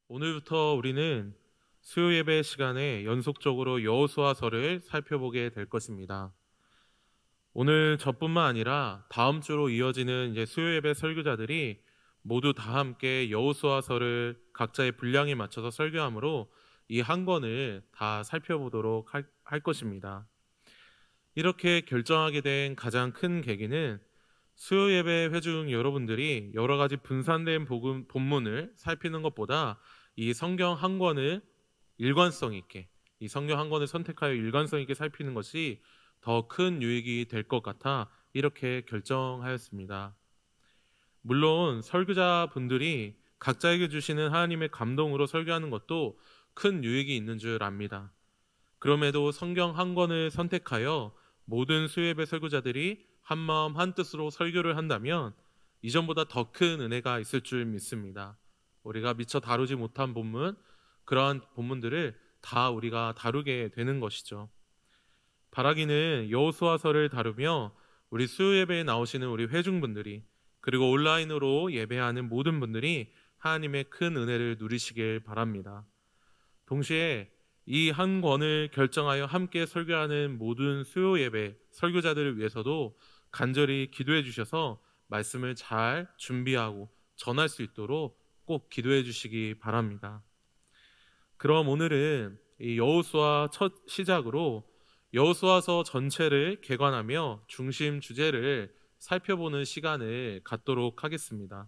오늘부터 우리는 수요 예배 시간에 연속적으로 여호수아서를 살펴보게 될 것입니다. 오늘 저뿐만 아니라 다음 주로 이어지는 수요 예배 설교자들이 모두 다 함께 여호수아서를 각자의 분량에 맞춰서 설교하므로 이 한 권을 다 살펴보도록 할 것입니다. 이렇게 결정하게 된 가장 큰 계기는 수요 예배 회중 여러분들이 여러 가지 분산된 본문을 살피는 것보다 이 성경 한 권을 일관성 있게, 이 성경 한 권을 선택하여 일관성 있게 살피는 것이 더 큰 유익이 될 것 같아 이렇게 결정하였습니다. 물론 설교자 분들이 각자에게 주시는 하나님의 감동으로 설교하는 것도 큰 유익이 있는 줄 압니다. 그럼에도 성경 한 권을 선택하여 모든 수요예배 설교자들이 한마음 한뜻으로 설교를 한다면 이전보다 더 큰 은혜가 있을 줄 믿습니다. 우리가 미처 다루지 못한 본문, 그러한 본문들을 다 우리가 다루게 되는 것이죠. 바라기는 여호수아서를 다루며 우리 수요예배에 나오시는 우리 회중분들이, 그리고 온라인으로 예배하는 모든 분들이 하나님의 큰 은혜를 누리시길 바랍니다. 동시에 이 한 권을 결정하여 함께 설교하는 모든 수요 예배 설교자들을 위해서도 간절히 기도해 주셔서 말씀을 잘 준비하고 전할 수 있도록 꼭 기도해 주시기 바랍니다. 그럼 오늘은 이 여호수아 첫 시작으로 여호수아서 전체를 개관하며 중심 주제를 살펴보는 시간을 갖도록 하겠습니다.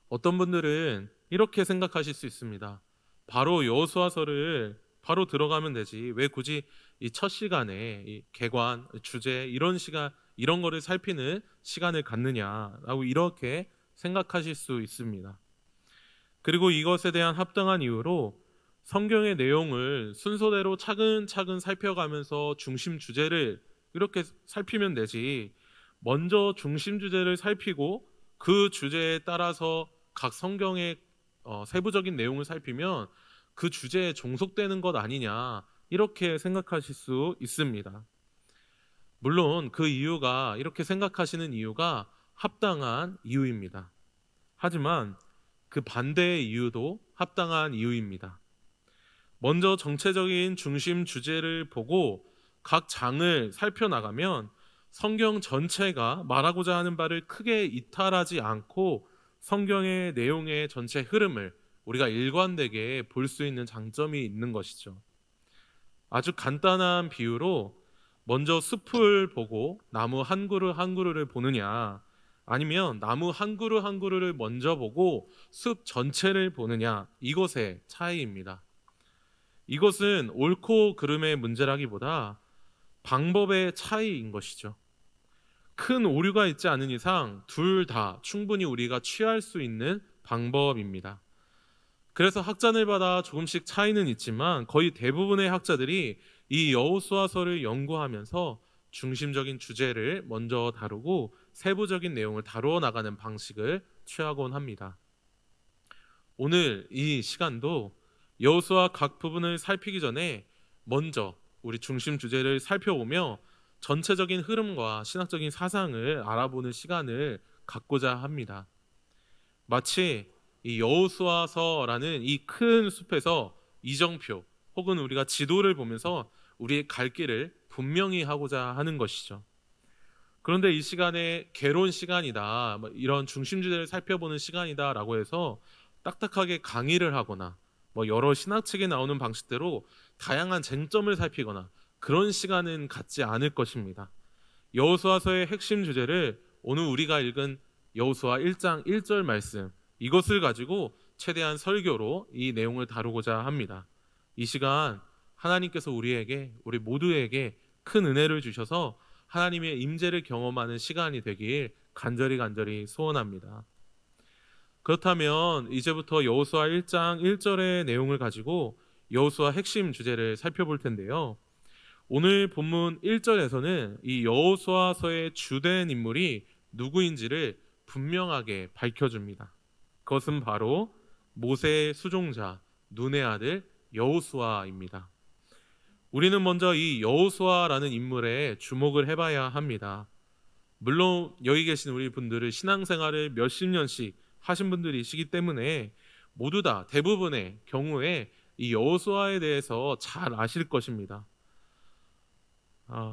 어떤 분들은 이렇게 생각하실 수 있습니다. 바로 여호수아서를 바로 들어가면 되지. 왜 굳이 이 첫 시간에 이 개관, 주제 이런 거를 살피는 시간을 갖느냐라고 이렇게 생각하실 수 있습니다. 그리고 이것에 대한 합당한 이유로 성경의 내용을 순서대로 차근차근 살펴가면서 중심 주제를 이렇게 살피면 되지. 먼저 중심 주제를 살피고 그 주제에 따라서 각 성경의 세부적인 내용을 살피면 그 주제에 종속되는 것 아니냐 이렇게 생각하실 수 있습니다. 물론 그 이유가, 이렇게 생각하시는 이유가 합당한 이유입니다. 하지만 그 반대의 이유도 합당한 이유입니다. 먼저 정체적인 중심 주제를 보고 각 장을 살펴나가면 성경 전체가 말하고자 하는 바를 크게 이탈하지 않고 성경의 내용의 전체 흐름을 우리가 일관되게 볼 수 있는 장점이 있는 것이죠. 아주 간단한 비유로 먼저 숲을 보고 나무 한 그루 한 그루를 보느냐, 아니면 나무 한 그루 한 그루를 먼저 보고 숲 전체를 보느냐, 이것의 차이입니다. 이것은 옳고 그름의 문제라기보다 방법의 차이인 것이죠. 큰 오류가 있지 않은 이상 둘 다 충분히 우리가 취할 수 있는 방법입니다. 그래서 학자들마다 조금씩 차이는 있지만 거의 대부분의 학자들이 이 여호수아서를 연구하면서 중심적인 주제를 먼저 다루고 세부적인 내용을 다루어 나가는 방식을 취하곤 합니다. 오늘 이 시간도 여호수아 각 부분을 살피기 전에 먼저 우리 중심 주제를 살펴보며 전체적인 흐름과 신학적인 사상을 알아보는 시간을 갖고자 합니다. 마치 이 여호수아서라는 이 큰 숲에서 이정표 혹은 우리가 지도를 보면서 우리의 갈 길을 분명히 하고자 하는 것이죠. 그런데 이 시간에 개론 시간이다, 이런 중심 주제를 살펴보는 시간이다라고 해서 딱딱하게 강의를 하거나 여러 신학책에 나오는 방식대로 다양한 쟁점을 살피거나 그런 시간은 갖지 않을 것입니다. 여호수아서의 핵심 주제를 오늘 우리가 읽은 여호수아 1장 1절 말씀, 이것을 가지고 최대한 설교로 이 내용을 다루고자 합니다. 이 시간 하나님께서 우리 모두에게 큰 은혜를 주셔서 하나님의 임재를 경험하는 시간이 되길 간절히 소원합니다. 그렇다면 이제부터 여호수아 1장 1절의 내용을 가지고 여호수아 핵심 주제를 살펴볼 텐데요. 오늘 본문 1절에서는 이 여호수아서의 주된 인물이 누구인지를 분명하게 밝혀줍니다. 그것은 바로 모세의 수종자 눈의 아들 여호수아입니다. 우리는 먼저 이 여호수아라는 인물에 주목을 해봐야 합니다. 물론 여기 계신 우리 분들은 신앙생활을 몇십 년씩 하신 분들이시기 때문에 모두 다 대부분의 경우에 이 여호수아에 대해서 잘 아실 것입니다.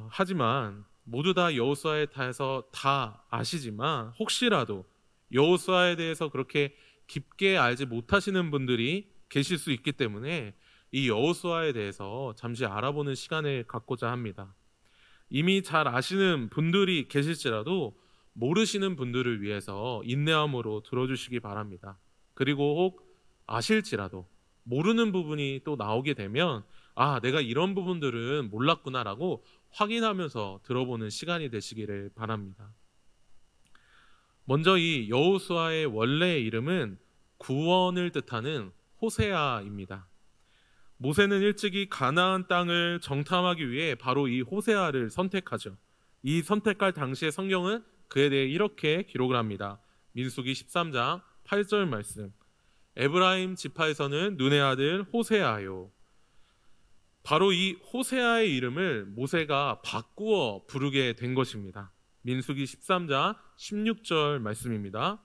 하지만 모두 다 여호수아에 대해서 다 아시지만 혹시라도 여호수아에 대해서 그렇게 깊게 알지 못하시는 분들이 계실 수 있기 때문에 이 여호수아에 대해서 잠시 알아보는 시간을 갖고자 합니다. 이미 잘 아시는 분들이 계실지라도 모르시는 분들을 위해서 인내함으로 들어주시기 바랍니다. 그리고 혹 아실지라도 모르는 부분이 또 나오게 되면 내가 이런 부분들은 몰랐구나라고 확인하면서 들어보는 시간이 되시기를 바랍니다. 먼저 이 여호수아의 원래의 이름은 구원을 뜻하는 호세아입니다. 모세는 일찍이 가나안 땅을 정탐하기 위해 바로 이 호세아를 선택하죠. 이 선택할 당시의 성경은 그에 대해 이렇게 기록을 합니다. 민수기 13장 8절 말씀. 에브라임 지파에서는 눈의 아들 호세아요. 바로 이 호세아의 이름을 모세가 바꾸어 부르게 된 것입니다. 민수기 13장 16절 말씀입니다.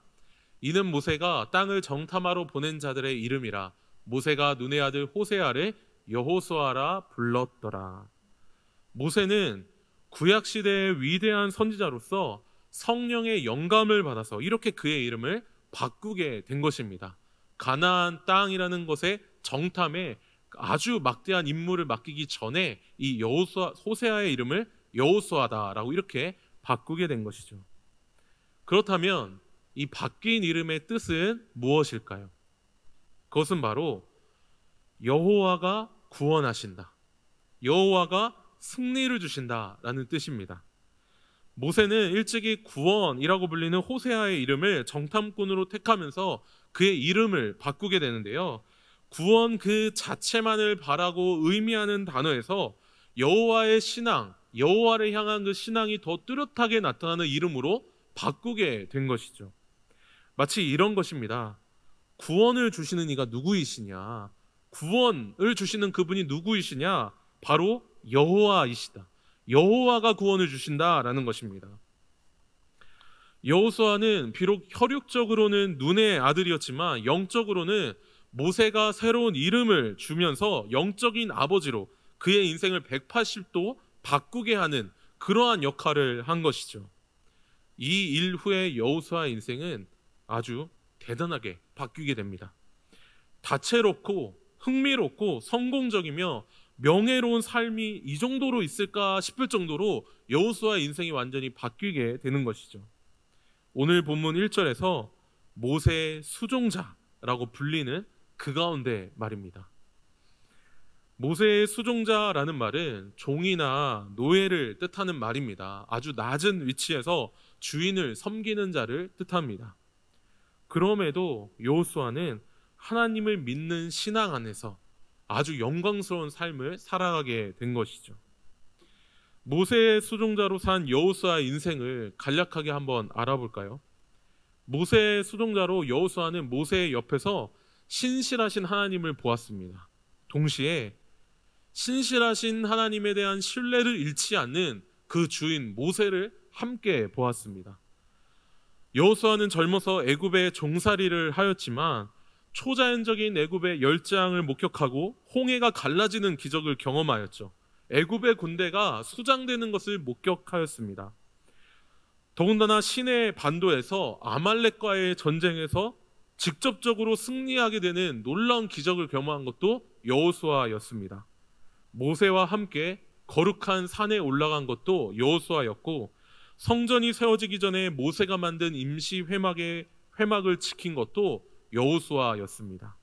이는 모세가 땅을 정탐하러 보낸 자들의 이름이라 모세가 눈의 아들 호세아를 여호수아라 불렀더라. 모세는 구약시대의 위대한 선지자로서 성령의 영감을 받아서 이렇게 그의 이름을 바꾸게 된 것입니다. 가나안 땅이라는 것의 정탐에 아주 막대한 임무를 맡기기 전에 이 호세아의 이름을 여호수아다라고 이렇게 바꾸게 된 것이죠. 그렇다면 이 바뀐 이름의 뜻은 무엇일까요? 그것은 바로 여호와가 구원하신다, 여호와가 승리를 주신다라는 뜻입니다. 모세는 일찍이 구원이라고 불리는 호세아의 이름을 정탐꾼으로 택하면서 그의 이름을 바꾸게 되는데요. 구원 그 자체만을 바라고 의미하는 단어에서 여호와의 신앙, 여호와를 향한 그 신앙이 더 뚜렷하게 나타나는 이름으로 바꾸게 된 것이죠. 마치 이런 것입니다. 구원을 주시는 이가 누구이시냐? 구원을 주시는 그분이 누구이시냐? 바로 여호와이시다. 여호와가 구원을 주신다라는 것입니다. 여호수아는 비록 혈육적으로는 눈의 아들이었지만 영적으로는 모세가 새로운 이름을 주면서 영적인 아버지로 그의 인생을 180도 바꾸게 하는 그러한 역할을 한 것이죠. 이 일 후에 여호수아의 인생은 아주 대단하게 바뀌게 됩니다. 다채롭고 흥미롭고 성공적이며 명예로운 삶이 이 정도로 있을까 싶을 정도로 여호수아의 인생이 완전히 바뀌게 되는 것이죠. 오늘 본문 1절에서 모세의 수종자라고 불리는 그 가운데 말입니다. 모세의 수종자라는 말은 종이나 노예를 뜻하는 말입니다. 아주 낮은 위치에서 주인을 섬기는 자를 뜻합니다. 그럼에도 여호수아는 하나님을 믿는 신앙 안에서 아주 영광스러운 삶을 살아가게 된 것이죠. 모세의 수종자로 산 여호수아의 인생을 간략하게 한번 알아볼까요? 모세의 수종자로 여호수아는 모세의 옆에서 신실하신 하나님을 보았습니다. 동시에 신실하신 하나님에 대한 신뢰를 잃지 않는 그 주인 모세를 함께 보았습니다. 여호수아는 젊어서 애굽의 종살이를 하였지만 초자연적인 애굽의 열장을 목격하고 홍해가 갈라지는 기적을 경험하였죠. 애굽의 군대가 수장되는 것을 목격하였습니다. 더군다나 시내 반도에서 아말렉과의 전쟁에서 직접적으로 승리하게 되는 놀라운 기적을 경험한 것도 여호수아였습니다. 모세와 함께 거룩한 산에 올라간 것도 여호수아였고 성전이 세워지기 전에 모세가 만든 임시 회막을 지킨 것도 여호수아였습니다.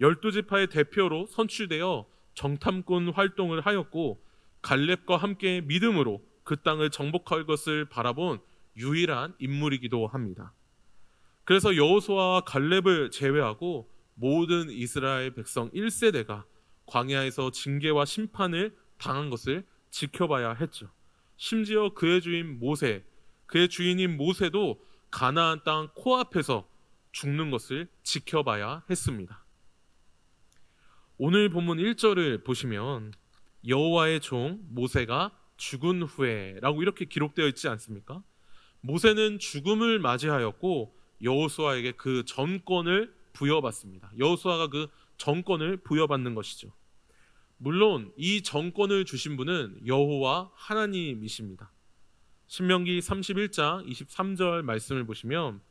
12지파의 대표로 선출되어 정탐꾼 활동을 하였고 갈렙과 함께 믿음으로 그 땅을 정복할 것을 바라본 유일한 인물이기도 합니다. 그래서 여호수아와 갈렙을 제외하고 모든 이스라엘 백성 1세대가 광야에서 징계와 심판을 당한 것을 지켜봐야 했죠. 심지어 그의 주인인 모세도 가나안 땅 코앞에서 죽는 것을 지켜봐야 했습니다. 오늘 본문 1절을 보시면 여호와의 종 모세가 죽은 후에라고 이렇게 기록되어 있지 않습니까? 모세는 죽음을 맞이하였고 여호수아에게 그 전권을 부여받습니다. 여호수아가 그 정권을 부여받는 것이죠. 물론 이 정권을 주신 분은 여호와 하나님이십니다. 신명기 31장 23절 말씀을 보시면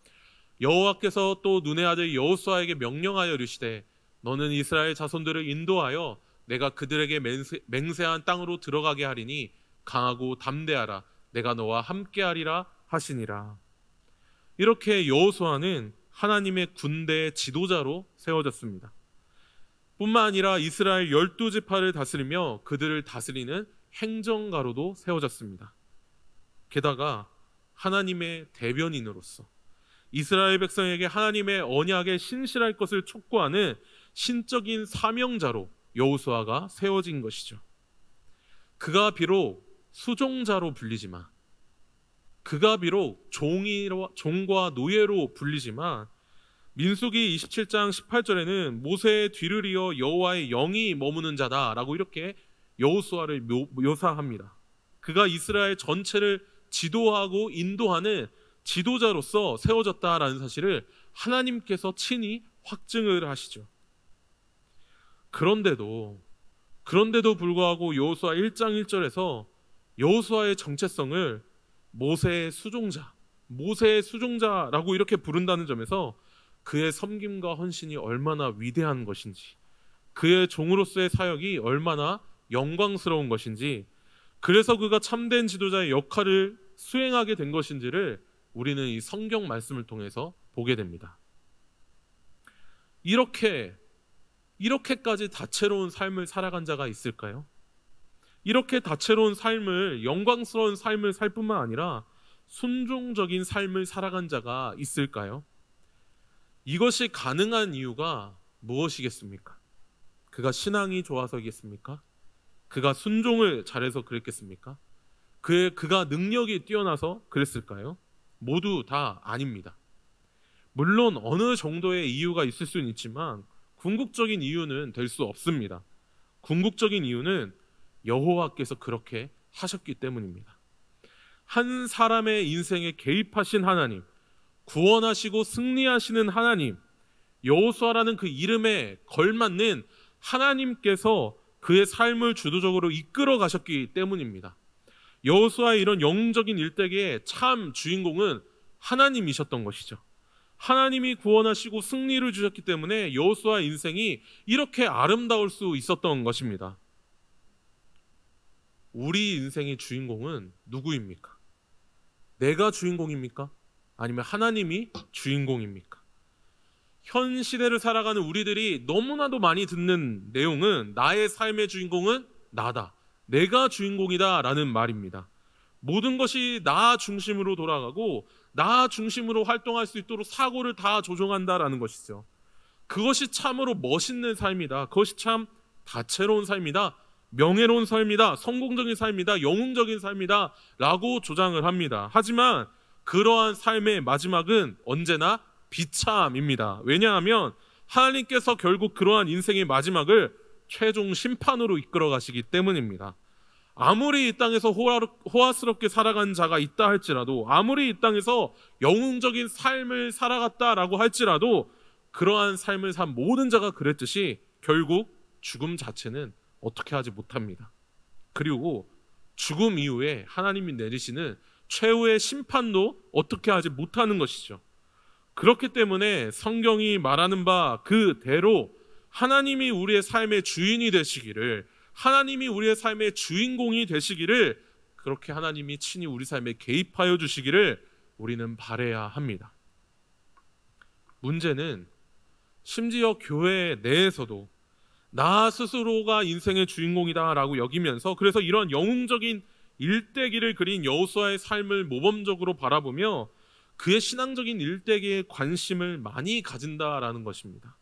여호와께서 또 눈의 아들 여호수아에게 명령하여 이르시되 너는 이스라엘 자손들을 인도하여 내가 그들에게 맹세한 땅으로 들어가게 하리니 강하고 담대하라 내가 너와 함께하리라 하시니라. 이렇게 여호수아는 하나님의 군대의 지도자로 세워졌습니다. 뿐만 아니라 이스라엘 12지파를 다스리며 그들을 다스리는 행정가로도 세워졌습니다. 게다가 하나님의 대변인으로서 이스라엘 백성에게 하나님의 언약에 신실할 것을 촉구하는 신적인 사명자로 여호수아가 세워진 것이죠. 그가 비록 수종자로 불리지만, 그가 비록 종과 노예로 불리지만 민수기 27장 18절에는 모세의 뒤를 이어 여호와의 영이 머무는 자다라고 이렇게 여호수아를 묘사합니다. 그가 이스라엘 전체를 지도하고 인도하는 지도자로서 세워졌다라는 사실을 하나님께서 친히 확증을 하시죠. 그런데도 불구하고 여호수아 1장 1절에서 여호수아의 정체성을 모세의 수종자라고 이렇게 부른다는 점에서 그의 섬김과 헌신이 얼마나 위대한 것인지, 그의 종으로서의 사역이 얼마나 영광스러운 것인지, 그래서 그가 참된 지도자의 역할을 수행하게 된 것인지를 우리는 이 성경 말씀을 통해서 보게 됩니다. 이렇게까지 다채로운 삶을 살아간 자가 있을까요? 이렇게 다채로운 삶을, 영광스러운 삶을 살 뿐만 아니라 순종적인 삶을 살아간 자가 있을까요? 이것이 가능한 이유가 무엇이겠습니까? 그가 신앙이 좋아서이겠습니까? 그가 순종을 잘해서 그랬겠습니까? 그가 능력이 뛰어나서 그랬을까요? 모두 다 아닙니다. 물론 어느 정도의 이유가 있을 수는 있지만 궁극적인 이유는 될 수 없습니다. 궁극적인 이유는 여호와께서 그렇게 하셨기 때문입니다. 한 사람의 인생에 개입하신 하나님, 구원하시고 승리하시는 하나님, 여호수아라는 그 이름에 걸맞는 하나님께서 그의 삶을 주도적으로 이끌어 가셨기 때문입니다. 여호수아의 이런 영웅적인 일대기의 참 주인공은 하나님이셨던 것이죠. 하나님이 구원하시고 승리를 주셨기 때문에 여호수아의 인생이 이렇게 아름다울 수 있었던 것입니다. 우리 인생의 주인공은 누구입니까? 내가 주인공입니까? 아니면 하나님이 주인공입니까? 현 시대를 살아가는 우리들이 너무나도 많이 듣는 내용은 나의 삶의 주인공은 나다, 내가 주인공이다 라는 말입니다. 모든 것이 나 중심으로 돌아가고 나 중심으로 활동할 수 있도록 사고를 다 조종한다라는 것이죠. 그것이 참으로 멋있는 삶이다, 그것이 참 다채로운 삶이다, 명예로운 삶이다, 성공적인 삶이다, 영웅적인 삶이다 라고 조장을 합니다. 하지만 그러한 삶의 마지막은 언제나 비참입니다. 왜냐하면 하나님께서 결국 그러한 인생의 마지막을 최종 심판으로 이끌어 가시기 때문입니다. 아무리 이 땅에서 호화스럽게 살아간 자가 있다 할지라도, 아무리 이 땅에서 영웅적인 삶을 살아갔다라고 할지라도 그러한 삶을 산 모든 자가 그랬듯이 결국 죽음 자체는 어떻게 하지 못합니다. 그리고 죽음 이후에 하나님이 내리시는 최후의 심판도 어떻게 하지 못하는 것이죠. 그렇기 때문에 성경이 말하는 바 그대로 하나님이 우리의 삶의 주인이 되시기를, 하나님이 우리의 삶의 주인공이 되시기를, 그렇게 하나님이 친히 우리 삶에 개입하여 주시기를 우리는 바라야 합니다. 문제는 심지어 교회 내에서도 나 스스로가 인생의 주인공이다 라고 여기면서, 그래서 이런 영웅적인 일대기를 그린 여호수아의 삶을 모범적으로 바라보며 그의 신앙적인 일대기에 관심을 많이 가진다라는 것입니다.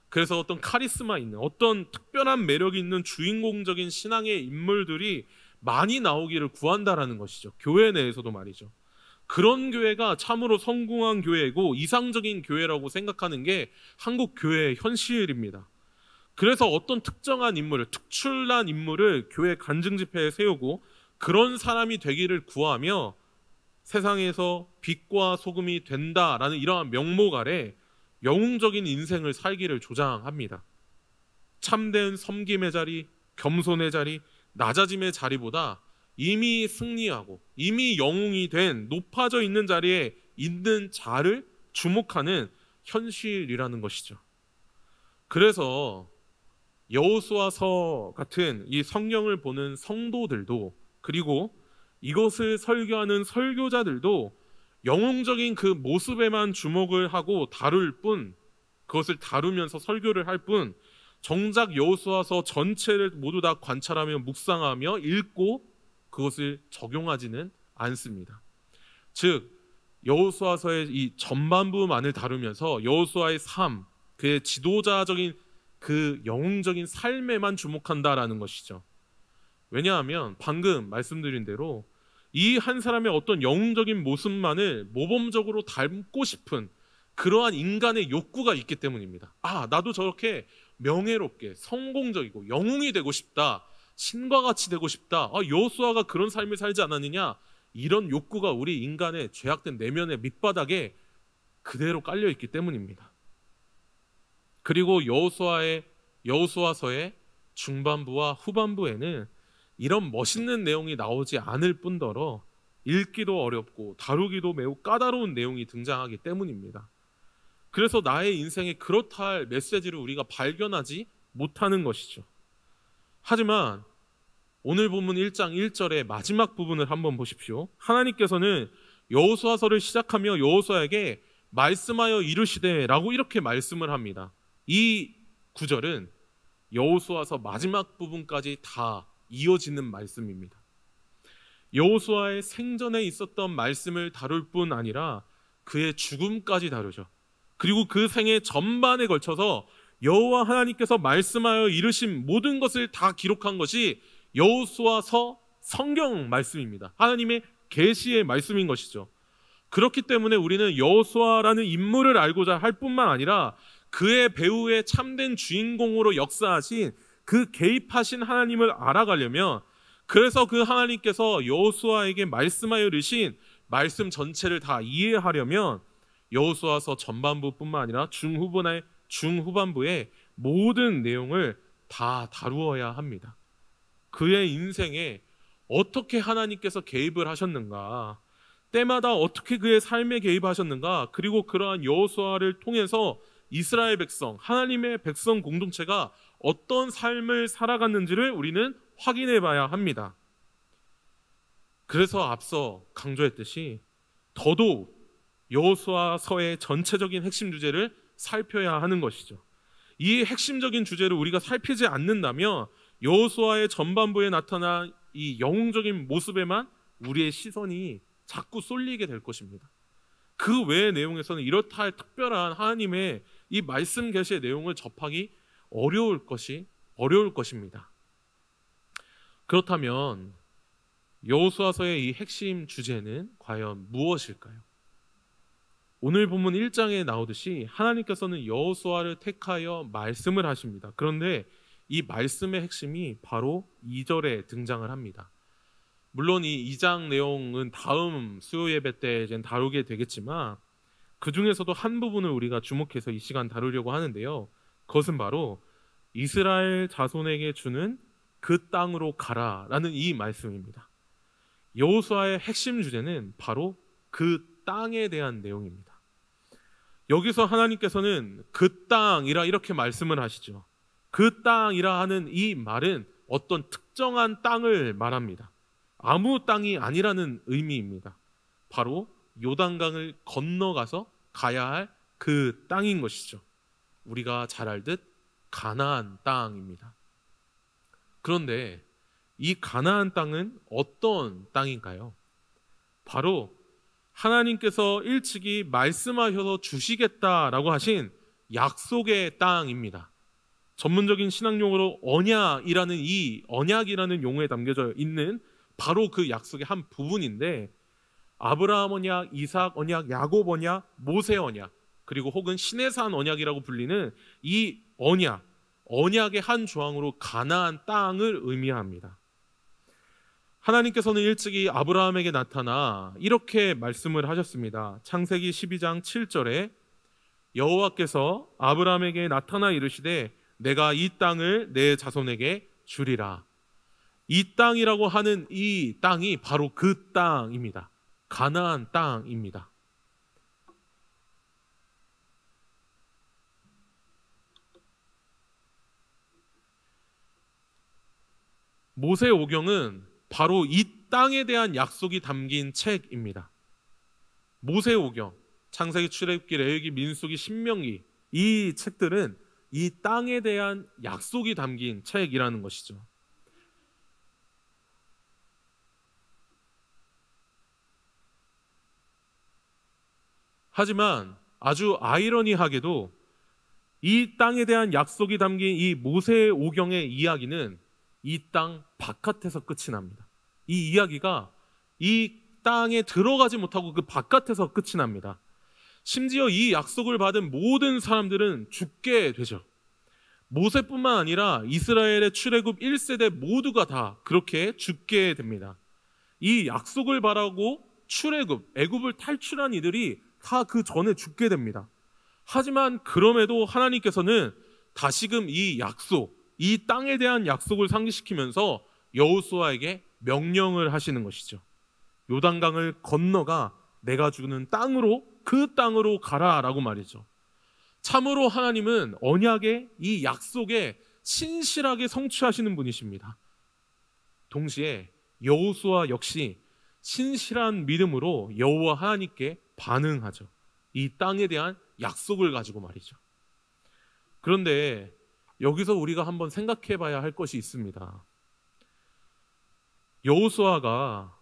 그래서 어떤 카리스마 있는, 어떤 특별한 매력이 있는 주인공적인 신앙의 인물들이 많이 나오기를 구한다라는 것이죠. 교회 내에서도 말이죠. 그런 교회가 참으로 성공한 교회이고 이상적인 교회라고 생각하는 게 한국 교회의 현실입니다. 그래서 어떤 특정한 인물을, 특출난 인물을 교회 간증 집회에 세우고 그런 사람이 되기를 구하며 세상에서 빛과 소금이 된다라는 이러한 명목 아래 영웅적인 인생을 살기를 조장합니다. 참된 섬김의 자리, 겸손의 자리, 낮아짐의 자리보다 이미 승리하고 이미 영웅이 된 높아져 있는 자리에 있는 자를 주목하는 현실이라는 것이죠. 그래서 여호수아서 같은 이 성경을 보는 성도들도, 그리고 이것을 설교하는 설교자들도 영웅적인 그 모습에만 주목을 하고 다룰 뿐, 그것을 다루면서 설교를 할 뿐, 정작 여호수아서 전체를 모두 다 관찰하며 묵상하며 읽고 그것을 적용하지는 않습니다. 즉 여호수아서의 이 전반부만을 다루면서 여호수아의 삶, 그의 지도자적인 그 영웅적인 삶에만 주목한다라는 것이죠. 왜냐하면 방금 말씀드린 대로 이 한 사람의 어떤 영웅적인 모습만을 모범적으로 닮고 싶은 그러한 인간의 욕구가 있기 때문입니다. 나도 저렇게 명예롭게 성공적이고 영웅이 되고 싶다, 신과 같이 되고 싶다, 여호수아가 그런 삶을 살지 않았느냐, 이런 욕구가 우리 인간의 죄악된 내면의 밑바닥에 그대로 깔려 있기 때문입니다. 그리고 여호수아서의 중반부와 후반부에는 이런 멋있는 내용이 나오지 않을 뿐더러 읽기도 어렵고 다루기도 매우 까다로운 내용이 등장하기 때문입니다. 그래서 나의 인생에 그렇다 할 메시지를 우리가 발견하지 못하는 것이죠. 하지만 오늘 본문 1장 1절의 마지막 부분을 한번 보십시오. 하나님께서는 여호수아서를 시작하며 여호수아에게 말씀하여 이르시되 라고 이렇게 말씀을 합니다. 이 구절은 여호수아서 마지막 부분까지 다 이어지는 말씀입니다. 여호수아의 생전에 있었던 말씀을 다룰 뿐 아니라 그의 죽음까지 다루죠. 그리고 그 생애 전반에 걸쳐서 여호와 하나님께서 말씀하여 이르신 모든 것을 다 기록한 것이 여호수아서 성경 말씀입니다. 하나님의 계시의 말씀인 것이죠. 그렇기 때문에 우리는 여호수아라는 인물을 알고자 할 뿐만 아니라 그의 배후에 참된 주인공으로 역사하신 그 개입하신 하나님을 알아가려면, 그래서 그 하나님께서 여호수아에게 말씀하여 이르신 말씀 전체를 다 이해하려면 여호수아서 전반부뿐만 아니라 중후반부의 모든 내용을 다 다루어야 합니다. 그의 인생에 어떻게 하나님께서 개입을 하셨는가, 때마다 어떻게 그의 삶에 개입하셨는가, 그리고 그러한 여호수아를 통해서 이스라엘 백성, 하나님의 백성 공동체가 어떤 삶을 살아갔는지를 우리는 확인해 봐야 합니다. 그래서 앞서 강조했듯이 더더욱 여호수아서의 전체적인 핵심 주제를 살펴야 하는 것이죠. 이 핵심적인 주제를 우리가 살피지 않는다면 여호수아의 전반부에 나타난 이 영웅적인 모습에만 우리의 시선이 자꾸 쏠리게 될 것입니다. 그 외의 내용에서는 이렇다 할 특별한 하나님의 이 말씀 계시의 내용을 접하기 어려울 것입니다. 그렇다면 여호수아서의 이 핵심 주제는 과연 무엇일까요? 오늘 본문 1장에 나오듯이 하나님께서는 여호수아를 택하여 말씀을 하십니다. 그런데 이 말씀의 핵심이 바로 2절에 등장을 합니다. 물론 이 2장 내용은 다음 수요 예배 때 이제 다루게 되겠지만 그 중에서도 한 부분을 우리가 주목해서 이 시간 다루려고 하는데요. 그것은 바로 이스라엘 자손에게 주는 그 땅으로 가라라는 이 말씀입니다. 여호수아의 핵심 주제는 바로 그 땅에 대한 내용입니다. 여기서 하나님께서는 그 땅이라 이렇게 말씀을 하시죠. 그 땅이라 하는 이 말은 어떤 특정한 땅을 말합니다. 아무 땅이 아니라는 의미입니다. 바로 요단강을 건너가서 가야 할 그 땅인 것이죠. 우리가 잘 알듯 가나안 땅입니다. 그런데 이 가나안 땅은 어떤 땅인가요? 바로 하나님께서 일찍이 말씀하셔서 주시겠다라고 하신 약속의 땅입니다. 전문적인 신학용어로 언약이라는 이 언약이라는 용어에 담겨져 있는 바로 그 약속의 한 부분인데, 아브라함 언약, 이삭 언약, 야곱 언약, 모세 언약, 그리고 혹은 시내산 언약이라고 불리는 이 언약의 한 조항으로 가나안 땅을 의미합니다. 하나님께서는 일찍이 아브라함에게 나타나 이렇게 말씀을 하셨습니다. 창세기 12장 7절에 여호와께서 아브라함에게 나타나 이르시되 내가 이 땅을 내 자손에게 주리라. 이 땅이라고 하는 이 땅이 바로 그 땅입니다. 가나안 땅입니다. 모세오경은 바로 이 땅에 대한 약속이 담긴 책입니다. 모세오경, 창세기, 출애굽기, 레위기, 민수기, 신명기, 이 책들은 이 땅에 대한 약속이 담긴 책이라는 것이죠. 하지만 아주 아이러니하게도 이 땅에 대한 약속이 담긴 이 모세오경의 이야기는 이 땅 바깥에서 끝이 납니다. 이 이야기가 이 땅에 들어가지 못하고 그 바깥에서 끝이 납니다. 심지어 이 약속을 받은 모든 사람들은 죽게 되죠. 모세뿐만 아니라 이스라엘의 출애굽 1세대 모두가 다 그렇게 죽게 됩니다. 이 약속을 바라고 출애굽, 애굽을 탈출한 이들이 다 그 전에 죽게 됩니다. 하지만 그럼에도 하나님께서는 다시금 이 약속, 이 땅에 대한 약속을 상기시키면서 여호수아에게 명령을 하시는 것이죠. 요단강을 건너가 내가 주는 땅으로, 그 땅으로 가라라고 말이죠. 참으로 하나님은 언약의 이 약속에 신실하게 성취하시는 분이십니다. 동시에 여호수아 역시 신실한 믿음으로 여호와 하나님께 반응하죠. 이 땅에 대한 약속을 가지고 말이죠. 그런데 여기서 우리가 한번 생각해 봐야 할 것이 있습니다. 여호수아가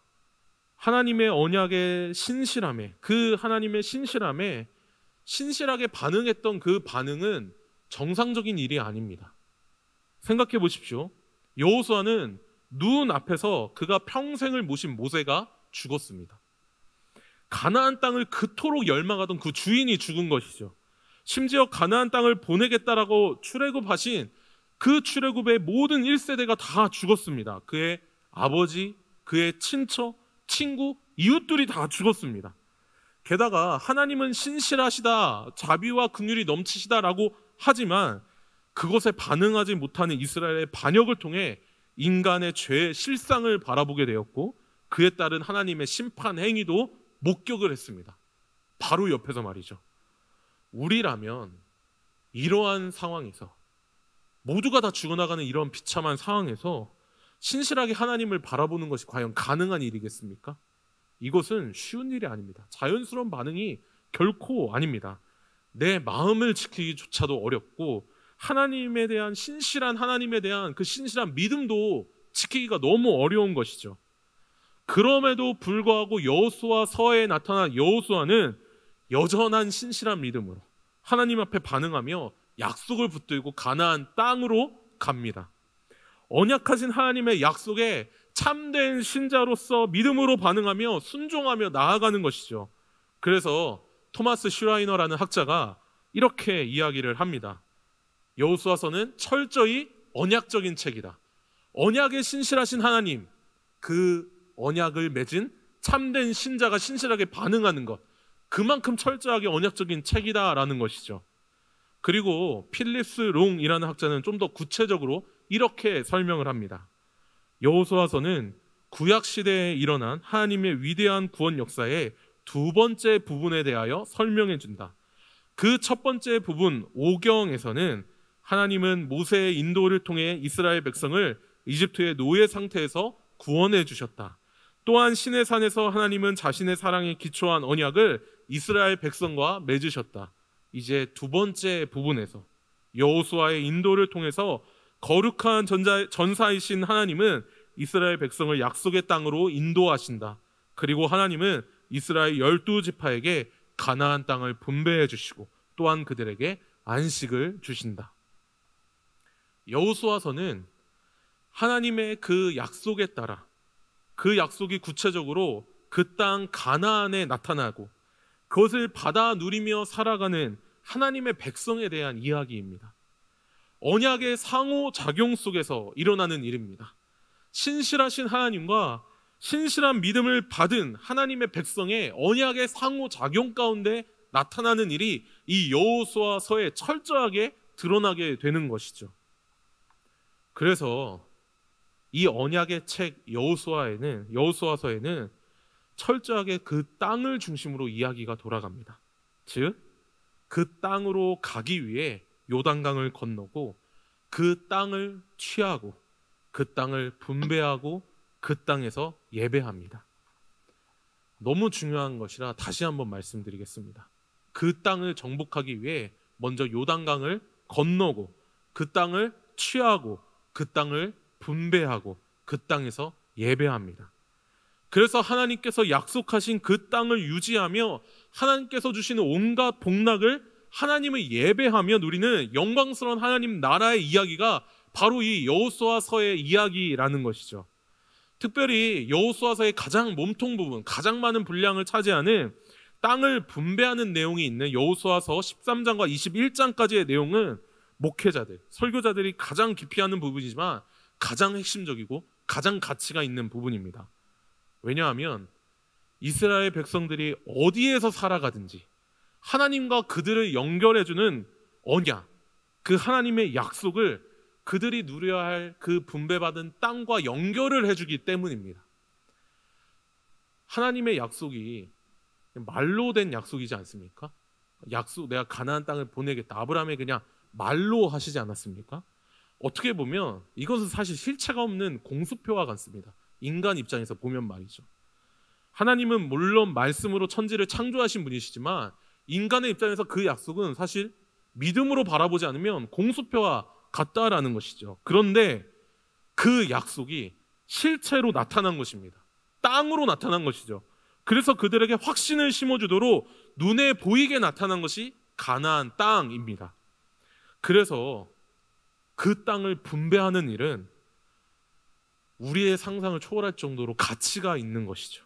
하나님의 언약의 신실함에, 그 하나님의 신실함에 신실하게 반응했던 그 반응은 정상적인 일이 아닙니다. 생각해 보십시오. 여호수아는 눈 앞에서 그가 평생을 모신 모세가 죽었습니다. 가나안 땅을 그토록 열망하던 그 주인이 죽은 것이죠. 심지어 가나안 땅을 보내겠다라고 출애굽하신 그 출애굽의 모든 1세대가 다 죽었습니다. 그의 아버지, 그의 친처, 친구, 이웃들이 다 죽었습니다. 게다가 하나님은 신실하시다, 자비와 긍휼이 넘치시다라고 하지만 그것에 반응하지 못하는 이스라엘의 반역을 통해 인간의 죄의 실상을 바라보게 되었고 그에 따른 하나님의 심판 행위도 목격을 했습니다. 바로 옆에서 말이죠. 우리라면 이러한 상황에서, 모두가 다 죽어나가는 이런 비참한 상황에서 신실하게 하나님을 바라보는 것이 과연 가능한 일이겠습니까? 이것은 쉬운 일이 아닙니다. 자연스러운 반응이 결코 아닙니다. 내 마음을 지키기조차도 어렵고 하나님에 대한 신실한, 하나님에 대한 그 신실한 믿음도 지키기가 너무 어려운 것이죠. 그럼에도 불구하고 여호수아서에 나타난 여호수아는 여전한 신실한 믿음으로 하나님 앞에 반응하며 약속을 붙들고 가나안 땅으로 갑니다. 언약하신 하나님의 약속에 참된 신자로서 믿음으로 반응하며 순종하며 나아가는 것이죠. 그래서 토마스 슈라이너라는 학자가 이렇게 이야기를 합니다. 여호수아서는 철저히 언약적인 책이다. 언약에 신실하신 하나님, 그 언약을 맺은 참된 신자가 신실하게 반응하는 것, 그만큼 철저하게 언약적인 책이다라는 것이죠. 그리고 필립스 롱이라는 학자는 좀 더 구체적으로 이렇게 설명을 합니다. 여호수아서는 구약 시대에 일어난 하나님의 위대한 구원 역사의 두 번째 부분에 대하여 설명해 준다. 그 첫 번째 부분 5경에서는 하나님은 모세의 인도를 통해 이스라엘 백성을 이집트의 노예 상태에서 구원해 주셨다. 또한 시내산에서 하나님은 자신의 사랑에 기초한 언약을 이스라엘 백성과 맺으셨다. 이제 두 번째 부분에서 여호수아의 인도를 통해서 거룩한 전사이신 하나님은 이스라엘 백성을 약속의 땅으로 인도하신다. 그리고 하나님은 이스라엘 12지파에게 가나안 땅을 분배해 주시고 또한 그들에게 안식을 주신다. 여호수아서는 하나님의 그 약속에 따라 그 약속이 구체적으로 그 땅 가나안에 나타나고 그것을 받아 누리며 살아가는 하나님의 백성에 대한 이야기입니다. 언약의 상호작용 속에서 일어나는 일입니다. 신실하신 하나님과 신실한 믿음을 받은 하나님의 백성의 언약의 상호작용 가운데 나타나는 일이 이 여호수아서에 철저하게 드러나게 되는 것이죠. 그래서 이 언약의 책 여호수아서에는 철저하게 그 땅을 중심으로 이야기가 돌아갑니다. 즉, 그 땅으로 가기 위해 요단강을 건너고 그 땅을 취하고 그 땅을 분배하고 그 땅에서 예배합니다. 너무 중요한 것이라 다시 한번 말씀드리겠습니다. 그 땅을 정복하기 위해 먼저 요단강을 건너고 그 땅을 취하고 그 땅을 분배하고 그 땅에서 예배합니다. 그래서 하나님께서 약속하신 그 땅을 유지하며 하나님께서 주시는 온갖 복락을 하나님을 예배하며 누리는 영광스러운 하나님 나라의 이야기가 바로 이 여호수아서의 이야기라는 것이죠. 특별히 여호수아서의 가장 몸통 부분, 가장 많은 분량을 차지하는 땅을 분배하는 내용이 있는 여호수아서 13장과 21장까지의 내용은 목회자들, 설교자들이 가장 깊이 하는 부분이지만 가장 핵심적이고 가장 가치가 있는 부분입니다. 왜냐하면 이스라엘 백성들이 어디에서 살아가든지 하나님과 그들을 연결해주는 언약, 그 하나님의 약속을 그들이 누려야 할 그 분배받은 땅과 연결을 해주기 때문입니다. 하나님의 약속이 말로 된 약속이지 않습니까? 약속, 내가 가나안 땅을 보내겠다. 아브라함이 그냥 말로 하시지 않았습니까? 어떻게 보면 이것은 사실 실체가 없는 공수표와 같습니다. 인간 입장에서 보면 말이죠. 하나님은 물론 말씀으로 천지를 창조하신 분이시지만 인간의 입장에서 그 약속은 사실 믿음으로 바라보지 않으면 공수표와 같다라는 것이죠. 그런데 그 약속이 실체로 나타난 것입니다. 땅으로 나타난 것이죠. 그래서 그들에게 확신을 심어주도록 눈에 보이게 나타난 것이 가나안 땅입니다. 그래서 그 땅을 분배하는 일은 우리의 상상을 초월할 정도로 가치가 있는 것이죠.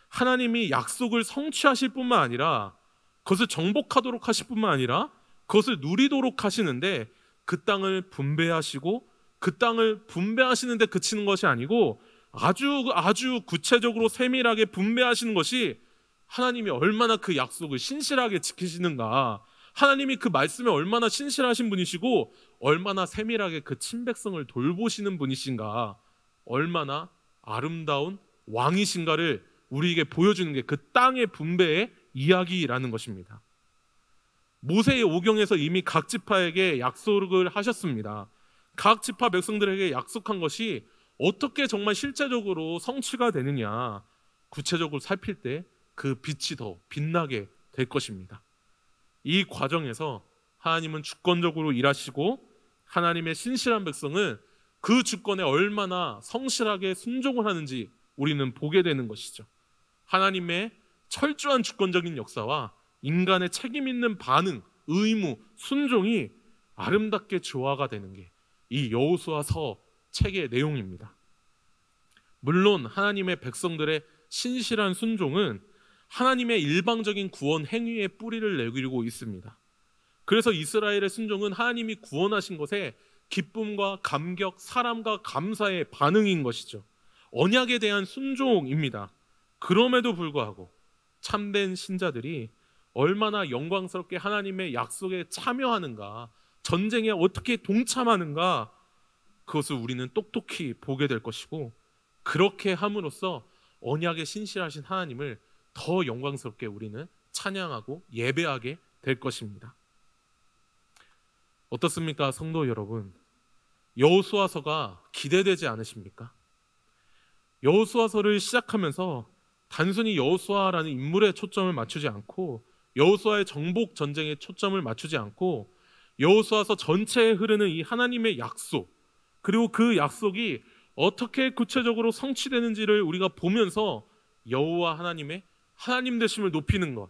하나님이 약속을 성취하실 뿐만 아니라 그것을 정복하도록 하실 뿐만 아니라 그것을 누리도록 하시는데 그 땅을 분배하시고 그 땅을 분배하시는데 그치는 것이 아니고 아주 구체적으로 세밀하게 분배하시는 것이 하나님이 얼마나 그 약속을 신실하게 지키시는가, 하나님이 그 말씀에 얼마나 신실하신 분이시고 얼마나 세밀하게 그 친백성을 돌보시는 분이신가, 얼마나 아름다운 왕이신가를 우리에게 보여주는 게 그 땅의 분배의 이야기라는 것입니다. 모세의 오경에서 이미 각 지파에게 약속을 하셨습니다. 각 지파 백성들에게 약속한 것이 어떻게 정말 실제적으로 성취가 되느냐, 구체적으로 살필 때 그 빛이 더 빛나게 될 것입니다. 이 과정에서 하나님은 주권적으로 일하시고 하나님의 신실한 백성은 그 주권에 얼마나 성실하게 순종을 하는지 우리는 보게 되는 것이죠. 하나님의 철저한 주권적인 역사와 인간의 책임 있는 반응, 의무, 순종이 아름답게 조화가 되는 게 이 여호수아서 책의 내용입니다. 물론 하나님의 백성들의 신실한 순종은 하나님의 일방적인 구원 행위의 뿌리를 내리고 있습니다. 그래서 이스라엘의 순종은 하나님이 구원하신 것에 기쁨과 감격, 사랑과 감사의 반응인 것이죠. 언약에 대한 순종입니다. 그럼에도 불구하고 참된 신자들이 얼마나 영광스럽게 하나님의 약속에 참여하는가, 전쟁에 어떻게 동참하는가, 그것을 우리는 똑똑히 보게 될 것이고, 그렇게 함으로써 언약에 신실하신 하나님을 더 영광스럽게 우리는 찬양하고 예배하게 될 것입니다. 어떻습니까, 성도 여러분? 여호수아서가 기대되지 않으십니까? 여호수아서를 시작하면서 단순히 여호수아라는 인물에 초점을 맞추지 않고 여호수아의 정복 전쟁에 초점을 맞추지 않고 여호수아서 전체에 흐르는 이 하나님의 약속, 그리고 그 약속이 어떻게 구체적으로 성취되는지를 우리가 보면서 여호와 하나님의 하나님 되심을 높이는 것,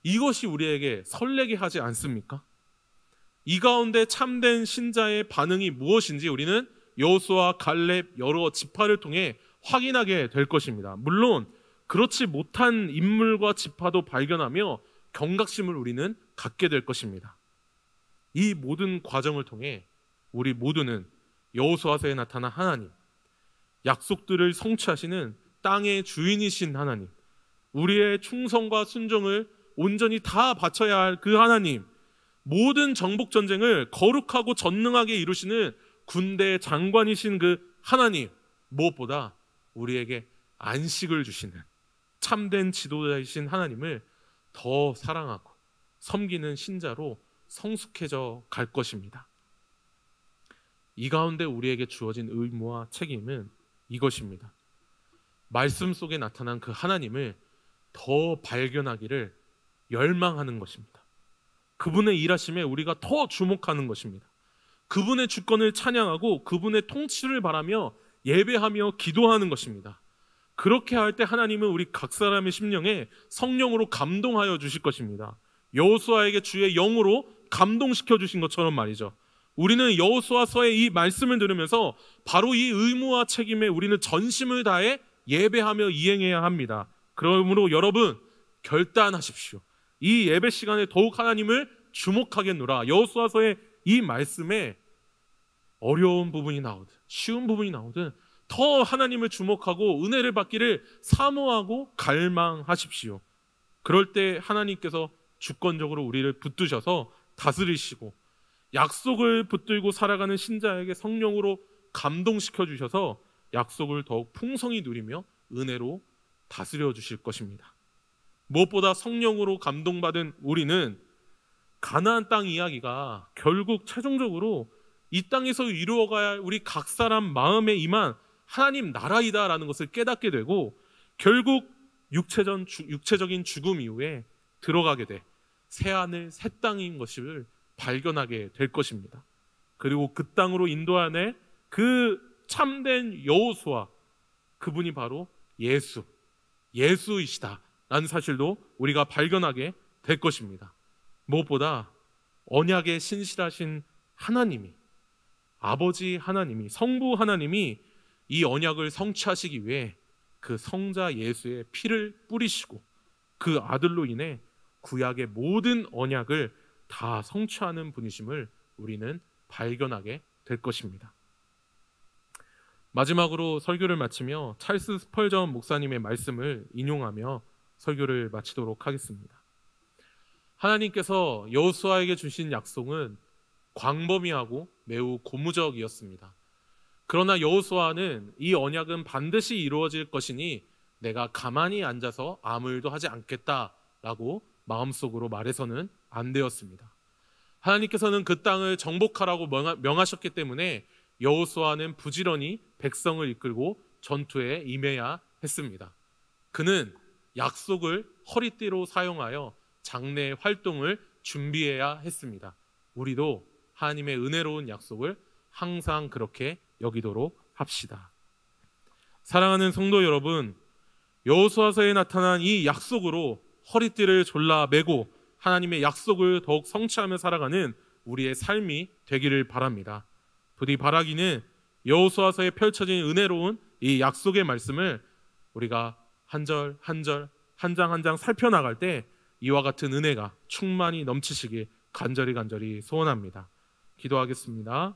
이것이 우리에게 설레게 하지 않습니까? 이 가운데 참된 신자의 반응이 무엇인지 우리는 여호수아, 갈렙 여러 지파를 통해 확인하게 될 것입니다. 물론 그렇지 못한 인물과 지파도 발견하며 경각심을 우리는 갖게 될 것입니다. 이 모든 과정을 통해 우리 모두는 여호수아서에 나타난 하나님, 약속들을 성취하시는 땅의 주인이신 하나님, 우리의 충성과 순종을 온전히 다 바쳐야 할 그 하나님, 모든 정복 전쟁을 거룩하고 전능하게 이루시는 군대 장관이신 그 하나님, 무엇보다 우리에게 안식을 주시는 참된 지도자이신 하나님을 더 사랑하고 섬기는 신자로 성숙해져 갈 것입니다. 이 가운데 우리에게 주어진 의무와 책임은 이것입니다. 말씀 속에 나타난 그 하나님을 더 발견하기를 열망하는 것입니다. 그분의 일하심에 우리가 더 주목하는 것입니다. 그분의 주권을 찬양하고 그분의 통치를 바라며 예배하며 기도하는 것입니다. 그렇게 할 때 하나님은 우리 각 사람의 심령에 성령으로 감동하여 주실 것입니다. 여호수아에게 주의 영으로 감동시켜 주신 것처럼 말이죠. 우리는 여호수아서의 이 말씀을 들으면서 바로 이 의무와 책임에 우리는 전심을 다해 예배하며 이행해야 합니다. 그러므로 여러분 결단하십시오. 이 예배 시간에 더욱 하나님을 주목하겠노라. 여호수아서의 이 말씀에 어려운 부분이 나오든 쉬운 부분이 나오든 더 하나님을 주목하고 은혜를 받기를 사모하고 갈망하십시오. 그럴 때 하나님께서 주권적으로 우리를 붙드셔서 다스리시고 약속을 붙들고 살아가는 신자에게 성령으로 감동시켜 주셔서 약속을 더욱 풍성히 누리며 은혜로 다스려 주실 것입니다. 무엇보다 성령으로 감동받은 우리는 가나안 땅 이야기가 결국 최종적으로 이 땅에서 이루어가야 할 우리 각 사람 마음에 임한 하나님 나라이다라는 것을 깨닫게 되고 결국 육체적인 죽음 이후에 들어가게 돼 새하늘 새 땅인 것을 발견하게 될 것입니다. 그리고 그 땅으로 인도하는 그 참된 여호수아, 그분이 바로 예수이시다라는 사실도 우리가 발견하게 될 것입니다. 무엇보다 언약에 신실하신 하나님이, 아버지 하나님이, 성부 하나님이 이 언약을 성취하시기 위해 그 성자 예수의 피를 뿌리시고 그 아들로 인해 구약의 모든 언약을 다 성취하는 분이심을 우리는 발견하게 될 것입니다. 마지막으로 설교를 마치며 찰스 스펄전 목사님의 말씀을 인용하며 설교를 마치도록 하겠습니다. 하나님께서 여호수아에게 주신 약속은 광범위하고 매우 고무적이었습니다. 그러나 여호수아는 이 언약은 반드시 이루어질 것이니 내가 가만히 앉아서 아무 일도 하지 않겠다라고 마음속으로 말해서는 안 되었습니다. 하나님께서는 그 땅을 정복하라고 명하셨기 때문에 여호수아는 부지런히 백성을 이끌고 전투에 임해야 했습니다. 그는 약속을 허리띠로 사용하여 장래 활동을 준비해야 했습니다. 우리도 하나님의 은혜로운 약속을 항상 그렇게 여기도록 합시다. 사랑하는 성도 여러분, 여호수아서에 나타난 이 약속으로 허리띠를 졸라 매고 하나님의 약속을 더욱 성취하며 살아가는 우리의 삶이 되기를 바랍니다. 부디 바라기는 여호수아서에 펼쳐진 은혜로운 이 약속의 말씀을 우리가 한 절 한 절, 한 장 한 장 살펴나갈 때 이와 같은 은혜가 충만히 넘치시길 간절히 소원합니다. 기도하겠습니다.